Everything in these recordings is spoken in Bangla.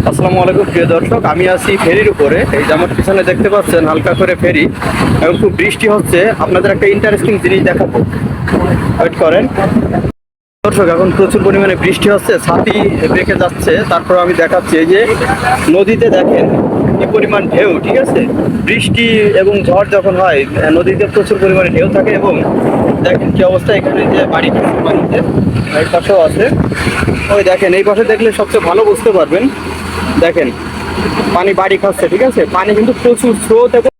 আসসালামু আলাইকুম প্রিয় দর্শক, আমি আছি ফেরির উপরে। এই যে আমার পিছনে দেখতে পাচ্ছেন হালকা করে ফেরি এবং খুব বৃষ্টি হচ্ছে। আপনাদের একটা ইন্টারেস্টিং জিনিস দেখাবো, ওয়েট করেন দর্শক। এখন প্রচুর পরিমাণে বৃষ্টি হচ্ছে, ছাতি বেঁকে যাচ্ছে। তারপর আমি দেখাচ্ছি, এই যে নদীতে দেখেন কি পরিমাণ ঢেউ। ঠিক আছে, বৃষ্টি এবং ঝড় যখন হয় নদীতে প্রচুর পরিমাণে ঢেউ থাকে। এবং দেখেন কি অবস্থা, এখানে যে বাড়ি পানিতে এই পাশেও আছে। ওই দেখেন, এই পাশে দেখলে সবচেয়ে ভালো বুঝতে পারবেন। দেখেন পানি বাড়ি খাচ্ছে। ঠিক আছে, পানি কিন্তু প্রচুর স্রোত এবং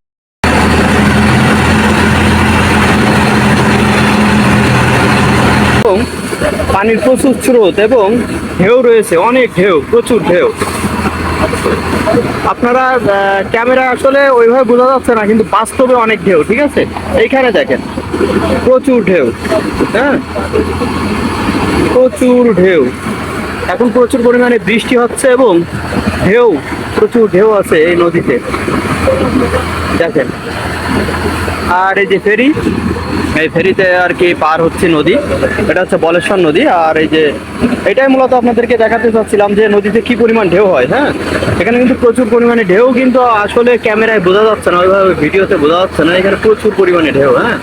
পানির প্রচুর স্রোত এবং ঢেউ রয়েছে, অনেক ঢেউ, প্রচুর ঢেউ। আপনারা ক্যামেরা আসলে ওইভাবে বোঝা যাচ্ছে না, কিন্তু বাস্তবে অনেক ঢেউ। ঠিক আছে, এইখানে দেখেন প্রচুর ঢেউ। হ্যাঁ, প্রচুর ঢেউ। এখন প্রচুর পরিমাণে বৃষ্টি হচ্ছে এবং ঢেউ, প্রচুর ঢেউ আছে এই নদীতে। দেখেন, আর এই যে ফেরি, এই ফেরিতে আর কি পার হচ্ছে নদী। এটা হচ্ছে বলেশ্বর নদী। আর এই যে এটাই মূলত আপনাদেরকে দেখাতে চাচ্ছিলাম যে নদীতে কি পরিমাণ ঢেউ হয়। হ্যাঁ, এখানে কিন্তু প্রচুর পরিমাণে ঢেউ, কিন্তু আসলে ক্যামেরায় বোঝা যাচ্ছে না, ওইভাবে ভিডিওতে বোঝা যাচ্ছে না। এখানে প্রচুর পরিমাণে ঢেউ। হ্যাঁ,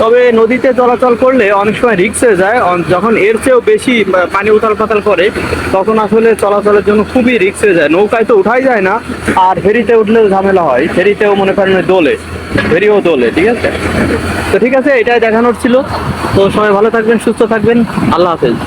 তবে নদীতে চলাচল করলে অনেক সময় রিস্ক হয়ে যায়। যখন এর চেয়েও বেশি পানি উথাল পাতাল করে, তখন আসলে চলাচলের জন্য খুবই রিস্ক হয়ে যায়। নৌকায় তো উঠাই যায় না, আর ফেরিতে উঠলেও ঝামেলা হয়। ফেরিতেও মনে করেন দোলে, ফেরিও দোলে। ঠিক আছে, তো ঠিক আছে, এটাই দেখানোর ছিল। তো সবাই ভালো থাকবেন, সুস্থ থাকবেন, আল্লাহ হাফেজ।